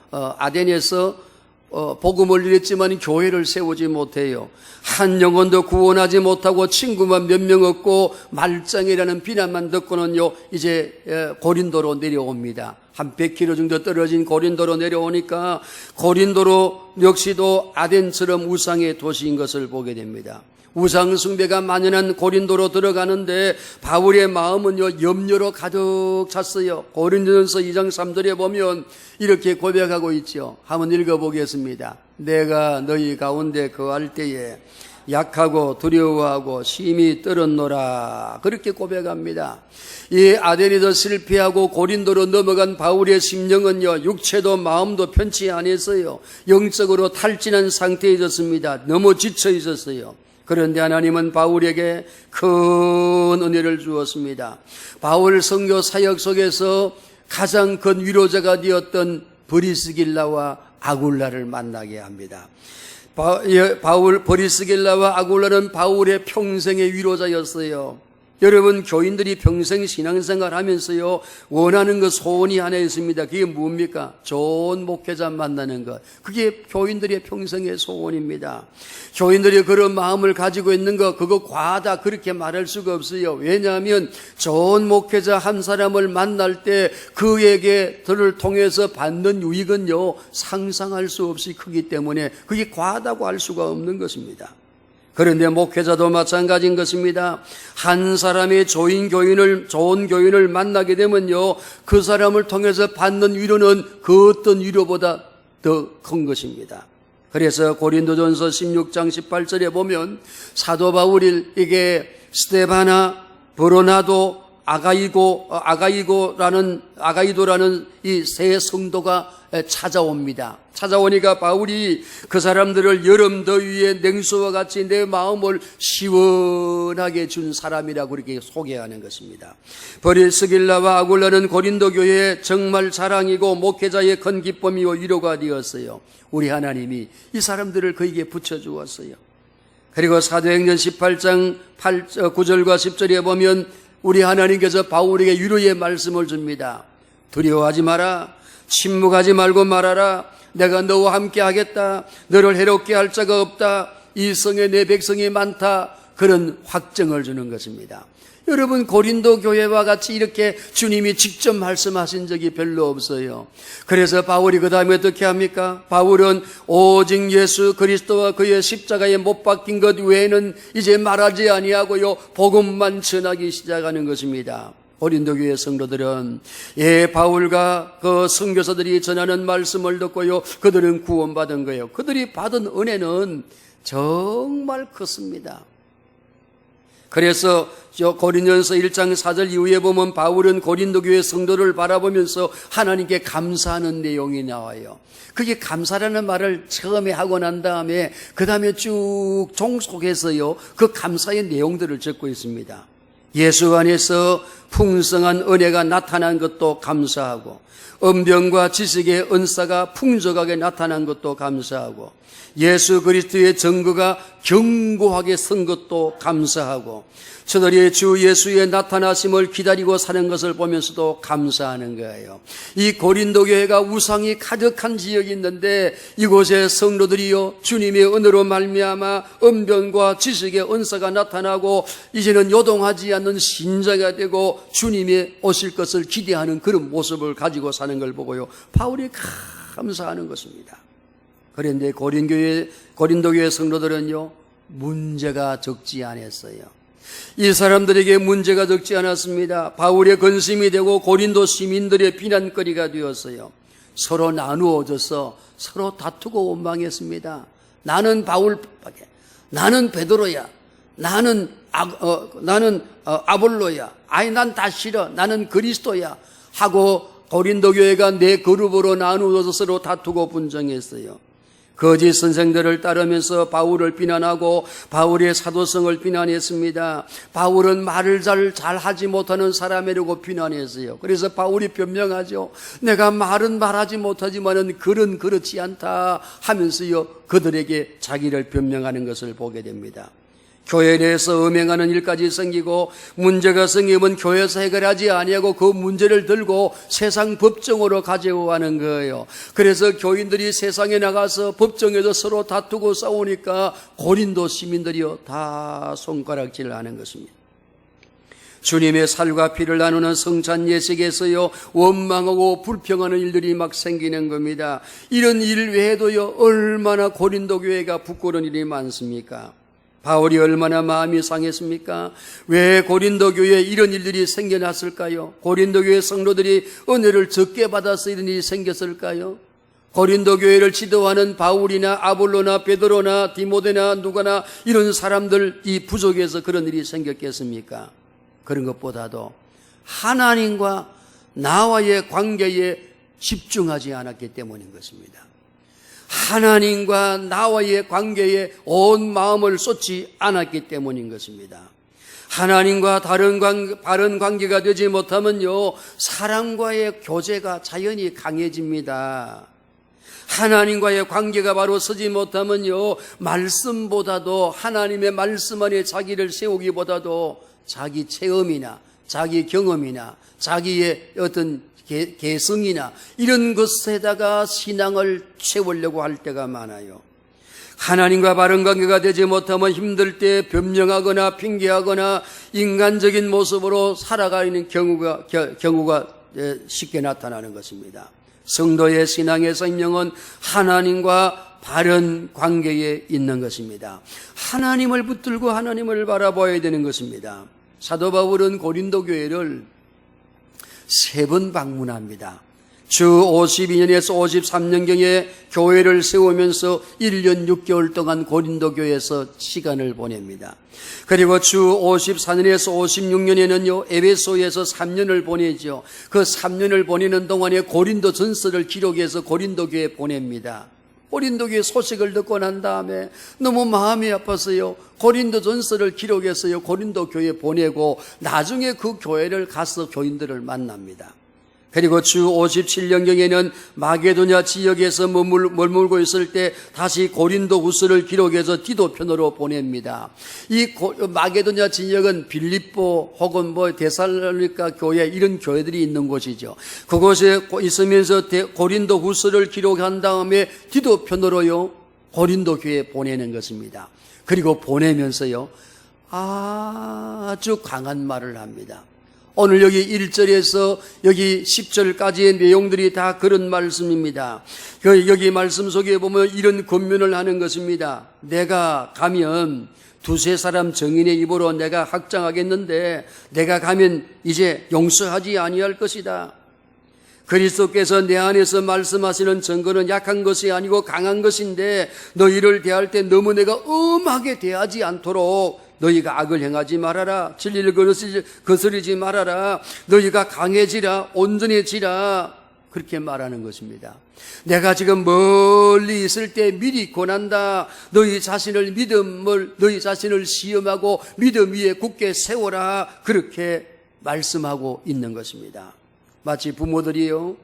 복음을 이랬지만 교회를 세우지 못해요. 한 영혼도 구원하지 못하고 친구만 몇 명 없고 말짱이라는 비난만 듣고는요 이제 고린도로 내려옵니다. 한 100km 정도 떨어진 고린도로 내려오니까 고린도로 역시도 아덴처럼 우상의 도시인 것을 보게 됩니다. 우상 숭배가 만연한 고린도로 들어가는데 바울의 마음은요 염려로 가득 찼어요. 고린도전서 2장 3절에 보면 이렇게 고백하고 있죠. 한번 읽어보겠습니다. 내가 너희 가운데 거할 때에 약하고 두려워하고 심히 떨었노라. 그렇게 고백합니다. 이 아덴에서 실패하고 고린도로 넘어간 바울의 심령은요 육체도 마음도 편치 않았어요. 영적으로 탈진한 상태에 있었습니다. 너무 지쳐 있었어요. 그런데 하나님은 바울에게 큰 은혜를 주었습니다. 바울 선교 사역 속에서 가장 큰 위로자가 되었던 브리스길라와 아굴라를 만나게 합니다. 브리스길라와 아굴라는 바울의 평생의 위로자였어요. 여러분 교인들이 평생 신앙생활 하면서요 원하는 것 소원이 하나 있습니다. 그게 뭡니까? 좋은 목회자 만나는 것. 그게 교인들의 평생의 소원입니다. 교인들이 그런 마음을 가지고 있는 것 그거 과하다 그렇게 말할 수가 없어요. 왜냐하면 좋은 목회자 한 사람을 만날 때 그에게 들을 통해서 받는 유익은요 상상할 수 없이 크기 때문에 그게 과하다고 할 수가 없는 것입니다. 그런데 목회자도 마찬가지인 것입니다. 한 사람이 좋은 교인을 만나게 되면요 그 사람을 통해서 받는 위로는 그 어떤 위로보다 더 큰 것입니다. 그래서 고린도전서 16장 18절에 보면 사도 바울에게 스데바나, 브로나도, 아가이도라는 이 세 성도가 찾아옵니다. 찾아오니까 바울이 그 사람들을 여름 더위에 냉수와 같이 내 마음을 시원하게 준 사람이라고 그렇게 소개하는 것입니다. 브리스길라와 아굴라는 고린도 교회의 정말 자랑이고 목회자의 큰 기쁨이요 위로가 되었어요. 우리 하나님이 이 사람들을 그에게 붙여주었어요. 그리고 사도행전 18장 9절과 10절에 보면 우리 하나님께서 바울에게 위로의 말씀을 줍니다. 두려워하지 마라. 침묵하지 말고 말하라. 내가 너와 함께 하겠다. 너를 해롭게 할 자가 없다. 이 성에 내 백성이 많다. 그런 확정을 주는 것입니다. 여러분, 고린도 교회와 같이 이렇게 주님이 직접 말씀하신 적이 별로 없어요. 그래서 바울이 그 다음에 어떻게 합니까? 바울은 오직 예수 그리스도와 그의 십자가에 못 박힌 것 외에는 이제 말하지 아니하고요, 복음만 전하기 시작하는 것입니다. 고린도 교회 성도들은 바울과 그 선교사들이 전하는 말씀을 듣고요, 그들은 구원받은 거예요. 그들이 받은 은혜는 정말 컸습니다. 그래서 고린도전서 1장 4절 이후에 보면 바울은 고린도 교회 성도를 바라보면서 하나님께 감사하는 내용이 나와요. 그게 감사라는 말을 처음에 하고 난 다음에 그 다음에 쭉 종속해서요, 그 감사의 내용들을 적고 있습니다. 예수 안에서 풍성한 은혜가 나타난 것도 감사하고, 은병과 지식의 은사가 풍족하게 나타난 것도 감사하고, 예수 그리스도의 증거가 견고하게 선 것도 감사하고, 저들이 주 예수의 나타나심을 기다리고 사는 것을 보면서도 감사하는 거예요. 이 고린도 교회가 우상이 가득한 지역이 있는데 이곳의 성도들이요, 주님의 은혜로 말미암아 은변과 지식의 은사가 나타나고 이제는 요동하지 않는 신자가 되고 주님이 오실 것을 기대하는 그런 모습을 가지고 사는 걸 보고요, 바울이 감사하는 것입니다. 그런데 고린도 교회 성도들은요, 문제가 적지 않았어요. 이 사람들에게 문제가 적지 않았습니다. 바울의 근심이 되고 고린도 시민들의 비난거리가 되었어요. 서로 나누어져서 서로 다투고 원망했습니다. 나는 바울밖에, 나는 베드로야, 나는 아볼로야, 아니 난 다 싫어, 나는 그리스도야 하고 고린도 교회가 네 그룹으로 나누어서 서로 다투고 분쟁했어요. 거짓 선생들을 따르면서 바울을 비난하고 바울의 사도성을 비난했습니다. 바울은 말을 잘 하지 못하는 사람이라고 비난했어요. 그래서 바울이 변명하죠. 내가 말은 말하지 못하지만은 글은 그렇지 않다 하면서요, 그들에게 자기를 변명하는 것을 보게 됩니다. 교회 내에서 음행하는 일까지 생기고 문제가 생기면 교회에서 해결하지 아니하고 그 문제를 들고 세상 법정으로 가져가는 거예요. 그래서 교인들이 세상에 나가서 법정에서 서로 다투고 싸우니까 고린도 시민들이요, 다 손가락질을 하는 것입니다. 주님의 살과 피를 나누는 성찬 예식에서요, 원망하고 불평하는 일들이 막 생기는 겁니다. 이런 일 외에도요, 얼마나 고린도 교회가 부끄러운 일이 많습니까? 바울이 얼마나 마음이 상했습니까? 왜 고린도 교회에 이런 일들이 생겨났을까요? 고린도 교회 성도들이 은혜를 적게 받아서 이런 일이 생겼을까요? 고린도 교회를 지도하는 바울이나 아볼로나 베드로나 디모데나 누가나 이런 사람들이 부족해서 그런 일이 생겼겠습니까? 그런 것보다도 하나님과 나와의 관계에 집중하지 않았기 때문인 것입니다. 하나님과 나와의 관계에 온 마음을 쏟지 않았기 때문인 것입니다. 하나님과 바른 관계가 되지 못하면요, 사람과의 교제가 자연히 강해집니다. 하나님과의 관계가 바로 서지 못하면요, 말씀보다도 하나님의 말씀 안에 자기를 세우기보다도 자기 체험이나 자기 경험이나 자기의 어떤 개성이나 이런 것에다가 신앙을 채우려고 할 때가 많아요. 하나님과 바른 관계가 되지 못하면 힘들 때 변명하거나 핑계하거나 인간적인 모습으로 살아가는 경우가 쉽게 나타나는 것입니다. 성도의 신앙의 생명은 하나님과 바른 관계에 있는 것입니다. 하나님을 붙들고 하나님을 바라봐야 되는 것입니다. 사도 바울은 고린도 교회를 3번 방문합니다. 주 52년에서 53년경에 교회를 세우면서 1년 6개월 동안 고린도 교회에서 시간을 보냅니다. 그리고 주 54년에서 56년에는요, 에베소에서 3년을 보내죠. 그 3년을 보내는 동안에 고린도 전서를 기록해서 고린도 교회에 보냅니다. 고린도 교회 소식을 듣고 난 다음에 너무 마음이 아팠어요. 고린도 전서를 기록해서요, 고린도 교회에 보내고 나중에 그 교회를 가서 교인들을 만납니다. 그리고 주 57년경에는 마게도냐 지역에서 머물고 있을 때 다시 고린도 후서를 기록해서 디도편으로 보냅니다. 이 마게도냐 지역은 빌립보 혹은 데살로니가 교회 이런 교회들이 있는 곳이죠. 그곳에 있으면서 고린도 후서를 기록한 다음에 디도편으로요, 고린도 교회에 보내는 것입니다. 그리고 보내면서요, 아주 강한 말을 합니다. 오늘 여기 1절에서 여기 10절까지의 내용들이 다 그런 말씀입니다. 여기 말씀 속에 보면 이런 권면을 하는 것입니다. 내가 가면 두세 사람 정인의 입으로 내가 확장하겠는데 내가 가면 이제 용서하지 아니할 것이다. 그리스도께서 내 안에서 말씀하시는 증거는 약한 것이 아니고 강한 것인데 너희를 대할 때 너무 내가 엄하게 대하지 않도록 너희가 악을 행하지 말아라. 진리를 거스르지 말아라. 너희가 강해지라. 온전해지라. 그렇게 말하는 것입니다. 내가 지금 멀리 있을 때 미리 권한다. 너희 자신을 시험하고 믿음 위에 굳게 세워라. 그렇게 말씀하고 있는 것입니다. 마치 부모들이요,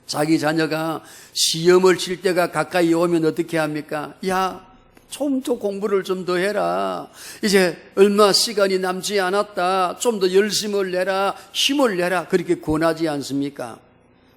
자기 자녀가 시험을 칠 때가 가까이 오면 어떻게 합니까? 야, 좀 더 공부를 좀 더 해라. 이제 얼마 시간이 남지 않았다. 좀 더 열심을 내라. 힘을 내라. 그렇게 권하지 않습니까?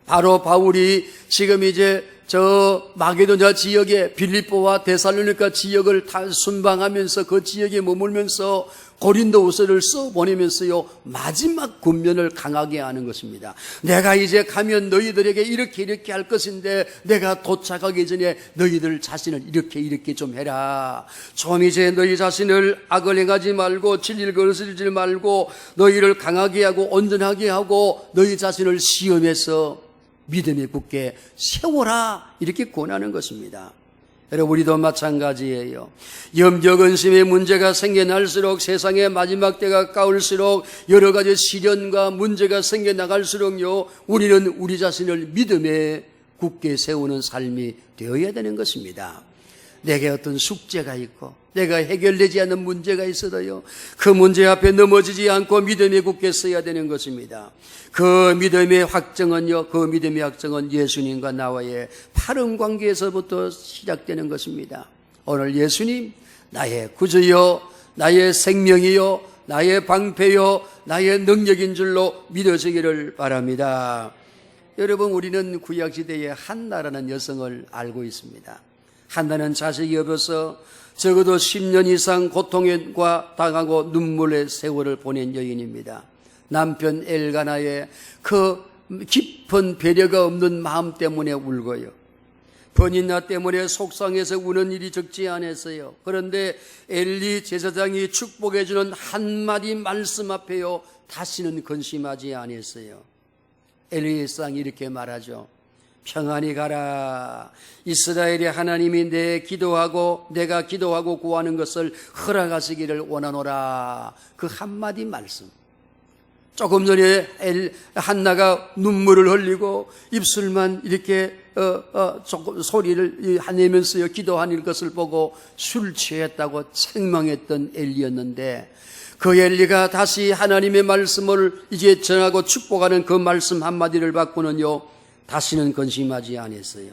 바로 바울이 지금 이제 저 마게도냐 지역에 빌립보와 데살로니가 지역을 다 순방하면서 그 지역에 머물면서 고린도후서를 써보내면서요, 마지막 권면을 강하게 하는 것입니다. 내가 이제 가면 너희들에게 이렇게 할 것인데 내가 도착하기 전에 너희들 자신을 이렇게 좀 해라. 좀 이제 너희 자신을 악을 행하지 말고 진리를 거스르지 말고 너희를 강하게 하고 온전하게 하고 너희 자신을 시험해서 믿음에 굳게 세워라. 이렇게 권하는 것입니다. 여러분, 우리도 마찬가지예요. 염려근심의 문제가 생겨날수록, 세상의 마지막 때가 가까울수록, 여러 가지 시련과 문제가 생겨나갈수록요, 우리는 우리 자신을 믿음에 굳게 세우는 삶이 되어야 되는 것입니다. 내게 어떤 숙제가 있고 내가 해결되지 않는 문제가 있어도요, 그 문제 앞에 넘어지지 않고 믿음에 굳게 서야 되는 것입니다. 그 믿음의 확정은요, 그 믿음의 확정은 예수님과 나와의 파른 관계에서부터 시작되는 것입니다. 오늘 예수님, 나의 구주요, 나의 생명이요, 나의 방패요, 나의 능력인 줄로 믿어지기를 바랍니다. 여러분, 우리는 구약시대에 한나라는 여성을 알고 있습니다. 한나는 자식이 없어서 적어도 10년 이상 고통과 당하고 눈물의 세월을 보낸 여인입니다. 남편 엘가나의 그 깊은 배려가 없는 마음 때문에 울고요, 번인나 때문에 속상해서 우는 일이 적지 않았어요. 그런데 엘리 제사장이 축복해주는 한마디 말씀 앞에요, 다시는 근심하지 않았어요. 엘리상이 이렇게 말하죠. 평안히 가라. 이스라엘의 하나님이 내가 기도하고 구하는 것을 허락하시기를 원하노라. 그 한마디 말씀. 조금 전에 한나가 눈물을 흘리고 입술만 이렇게 조금 소리를 내면서 기도하는 것을 보고 술 취했다고 책망했던 엘리였는데, 그 엘리가 다시 하나님의 말씀을 이제 전하고 축복하는 그 말씀 한마디를 받고는요, 다시는 근심하지 않았어요.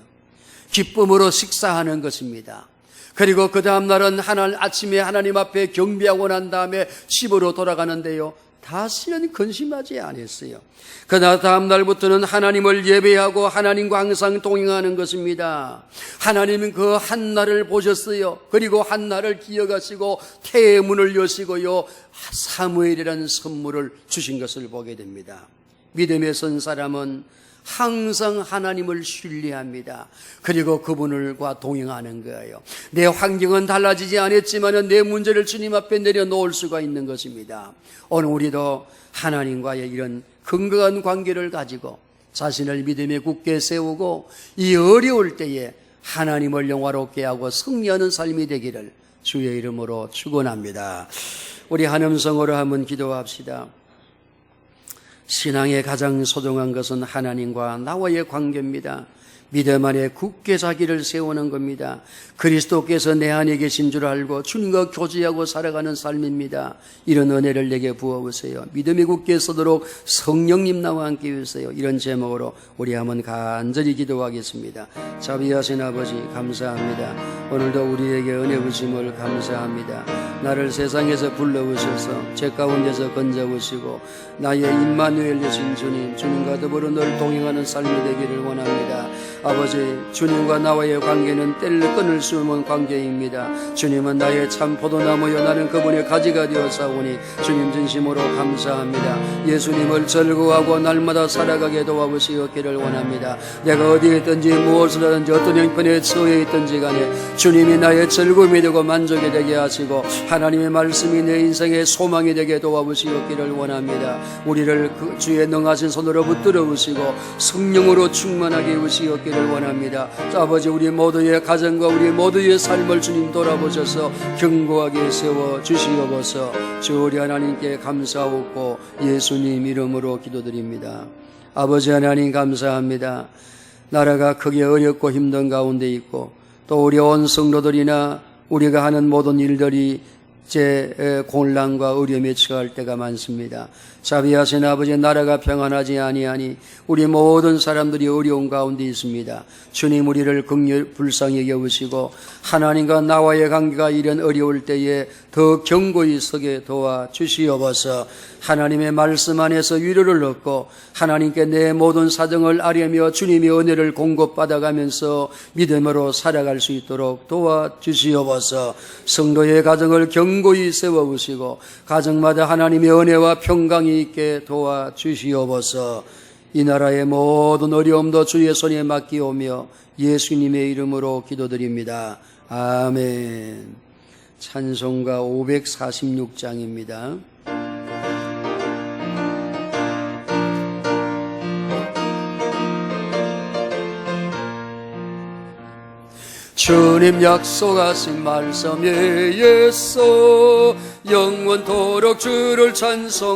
기쁨으로 식사하는 것입니다. 그리고 그 다음 날은 아침에 하나님 앞에 경배하고 난 다음에 집으로 돌아가는데요, 다시는 근심하지 않았어요. 그 다음 날부터는 하나님을 예배하고 하나님과 항상 동행하는 것입니다. 하나님은 그 한나를 보셨어요. 그리고 한나를 기억하시고 태의 문을 여시고요, 사무엘이라는 선물을 주신 것을 보게 됩니다. 믿음에 선 사람은 항상 하나님을 신뢰합니다. 그리고 그분과 동행하는 거예요. 내 환경은 달라지지 않았지만 내 문제를 주님 앞에 내려놓을 수가 있는 것입니다. 오늘 우리도 하나님과의 이런 건강한 관계를 가지고 자신을 믿음에 굳게 세우고 이 어려울 때에 하나님을 영화롭게 하고 승리하는 삶이 되기를 주의 이름으로 축원합니다. 우리 한음성으로 한번 기도합시다. 신앙의 가장 소중한 것은 하나님과 나와의 관계입니다. 믿음 안에 굳게 자기를 세우는 겁니다. 그리스도께서 내 안에 계신 줄 알고 주님과 교제하고 살아가는 삶입니다. 이런 은혜를 내게 부어주세요. 믿음이 굳게 서도록 성령님 나와 함께 해주세요. 이런 제목으로 우리 한번 간절히 기도하겠습니다. 자비하신 아버지, 감사합니다. 오늘도 우리에게 은혜 주심을 감사합니다. 나를 세상에서 불러오셔서 죄 가운데서 건져오시고 나의 임마누엘 되신 주님, 주님과 더불어 늘 동행하는 삶이 되기를 원합니다. 아버지, 주님과 나와의 관계는 때를 끊을 수 없는 관계입니다. 주님은 나의 참 포도나무여 나는 그분의 가지가 되었사오니 주님 진심으로 감사합니다. 예수님을 즐거워하고 날마다 살아가게 도와주시기를 원합니다. 내가 어디에 있든지 무엇을 하든지 어떤 형편에 처해 있든지 간에 주님이 나의 즐거움이 되고 만족이 되게 하시고 하나님의 말씀이 내 인생의 소망이 되게 도와주시기를 원합니다. 우리를 그 주의 능하신 손으로 붙들어 주시고 성령으로 충만하게 하시기를 원합니다. 아버지, 우리 모두의 가정과 우리 모두의 삶을 주님 돌아보셔서 견고하게 세워 주시옵소서. 주 우리 하나님께 감사하고 예수님 이름으로 기도드립니다. 아버지 하나님 감사합니다. 나라가 크게 어렵고 힘든 가운데 있고 또 우리 온 성도들이나 우리가 하는 모든 일들이 제 곤란과 어려움에 처할 때가 많습니다. 자비하신 아버지, 나라가 평안하지 아니하니 우리 모든 사람들이 어려운 가운데 있습니다. 주님, 우리를 불쌍히 여기시고 하나님과 나와의 관계가 이런 어려울 때에 더 견고히 서게 도와주시옵소서. 하나님의 말씀 안에서 위로를 얻고 하나님께 내 모든 사정을 아뢰며 주님의 은혜를 공급받아가면서 믿음으로 살아갈 수 있도록 도와주시옵소서. 성도의 가정을 견고히 세워주시고 가정마다 하나님의 은혜와 평강이 있게 도와주시옵소서. 이 나라의 모든 어려움도 주의 손에 맡기오며 예수님의 이름으로 기도드립니다. 아멘. 찬송가 546장입니다. 주님 약속하신 말씀에 의해서 영원토록 주를 찬송하리라.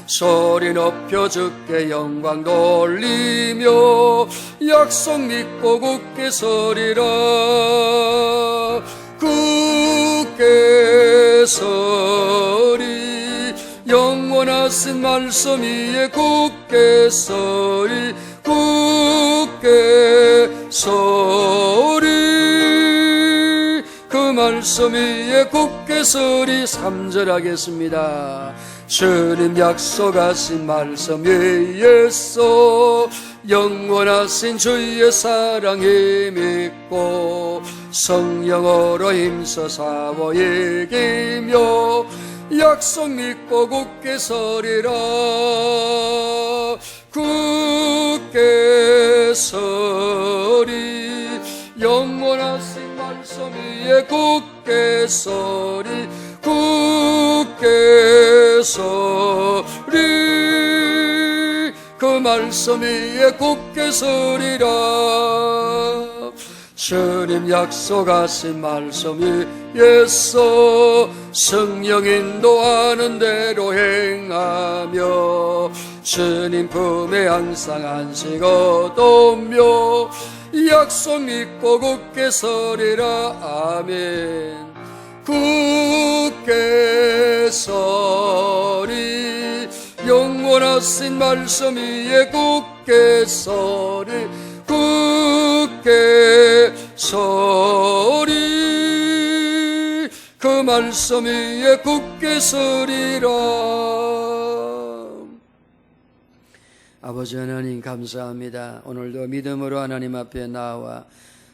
소리 높여 주께 영광 돌리며 약속 믿고 굳게 서리라. 굳게 서리 영원하신 말씀 위에 굳게 서리. 굳게 서리 그 말씀 위에 굳게 서리. 3절 하겠습니다. 주님 약속하신 말씀 위에서 영원하신 주의 사랑에 믿고 성령으로 힘써 사워 이기며 약속 믿고 굳게 서리라. 굳게 서리 영원하신 말씀 위에 굳게 서리. 굳게 서리 그 말씀 위에 굳게 서리라. 주님 약속하신 말씀 위에서 성령 인도하는 대로 행하며 주님 품에 항상 안식 얻으며 약속 믿고 굳게 서리라. 아멘. 굳게 서리 영원하신 말씀 위에 굳게 서리. 굳게 서리 그 말씀 위에 굳게 서리라. 아버지 하나님 감사합니다. 오늘도 믿음으로 하나님 앞에 나와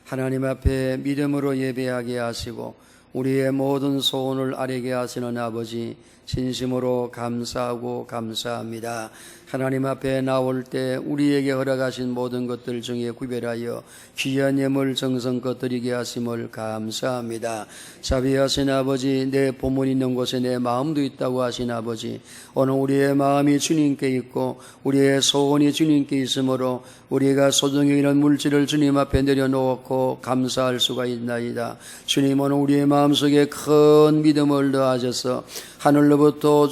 하나님 앞에 믿음으로 예배하게 하시고 우리의 모든 소원을 아뢰게 하시는 아버지 진심으로 감사하고 감사합니다. 하나님 앞에 나올 때 우리에게 허락하신 모든 것들 중에 구별하여 귀한 예물 정성껏 드리게 하심을 감사합니다. 자비하신 아버지, 내 보물 있는 곳에 내 마음도 있다고 하신 아버지, 오늘 우리의 마음이 주님께 있고 우리의 소원이 주님께 있으므로 우리가 소중히 이런 물질을 주님 앞에 내려놓고 감사할 수가 있나이다. 주님, 오늘 우리의 마음속에 큰 믿음을 더하셔서 하늘로부터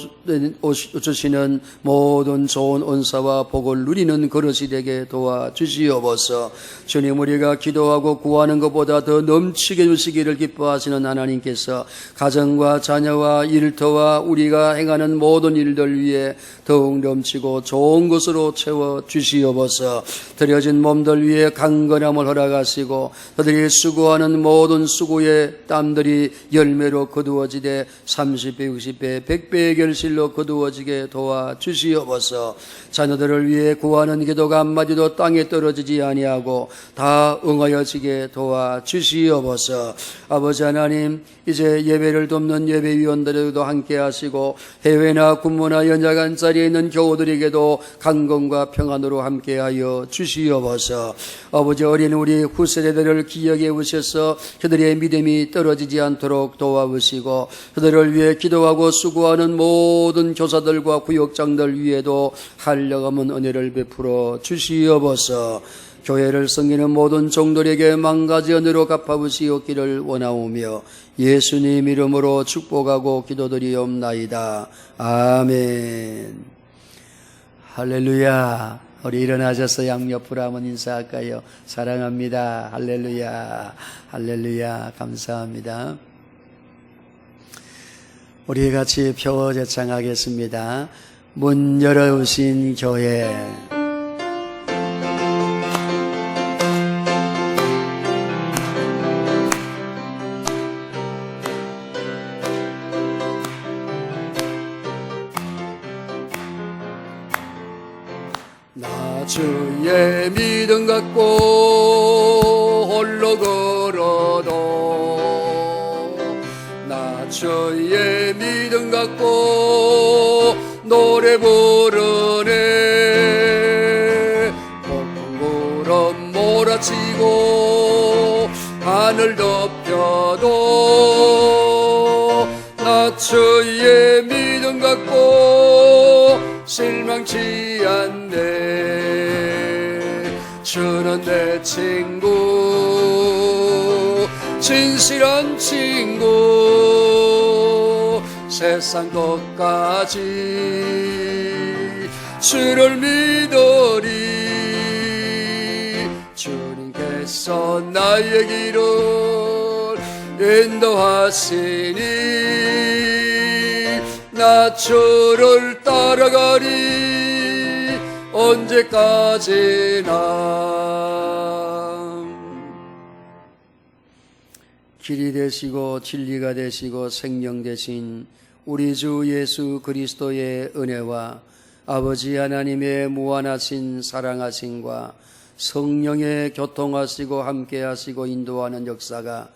주시는 모든 좋은 은사와 복을 누리는 그릇이 되게 도와주시옵소서. 주님, 우리가 기도하고 구하는 것보다 더 넘치게 주시기를 기뻐하시는 하나님께서 가정과 자녀와 일터와 우리가 행하는 모든 일들 위에 더욱 넘치고 좋은 것으로 채워주시옵소서. 드려진 몸들 위에 강건함을 허락하시고 그들이 수고하는 모든 수고의 땀들이 열매로 거두어지되 30배, 60배, 앞에 백배의 결실로 거두어지게 도와주시옵소서. 자녀들을 위해 구하는 기도가 한마디도 땅에 떨어지지 아니하고 다 응하여지게 도와주시옵소서. 아버지 하나님, 이제 예배를 돕는 예배위원들에게도 함께 하시고 해외나 군무나 연약한 자리에 있는 교우들에게도 강건과 평안으로 함께하여 주시옵소서. 아버지, 어린 우리 후세대들을 기억해 오셔서 그들의 믿음이 떨어지지 않도록 도와주시고 그들을 위해 기도하고 수고하는 모든 교사들과 구역장들 위에도 한량없는 은혜를 베풀어 주시옵소서. 교회를 섬기는 모든 종들에게 만가지 은혜로 갚아주시옵기를 원하오며 예수님 이름으로 축복하고 기도드리옵나이다. 아멘. 할렐루야. 우리 일어나셔서 양옆으로 한번 인사할까요? 사랑합니다. 할렐루야. 할렐루야. 감사합니다. 우리 같이 표제창하겠습니다. 문 열어오신 교회. 나 주의 믿음 갖고 홀로 걸어도 나 주의 믿음 갖고 노래 부르네. 폭풍 구름 몰아치고 하늘 덮여도 나 주의 믿음 갖고 실망치 않네. 주는 내 친구, 진실한 친구. 세상 것까지 주를 믿으리. 주님께서 나의 길을 인도하시니 나 주를 따라가리 언제까지나. 길이 되시고 진리가 되시고 생명 되신 우리 주 예수 그리스도의 은혜와 아버지 하나님의 무한하신 사랑하심과 성령의 교통하시고 함께하시고 인도하는 역사가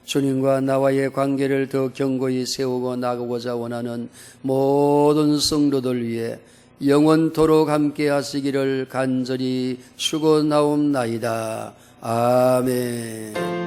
주님과 나와의 관계를 더 견고히 세우고 나가고자 원하는 모든 성도들 위해 영원토록 함께 하시기를 간절히 축원하옵나이다. 아멘.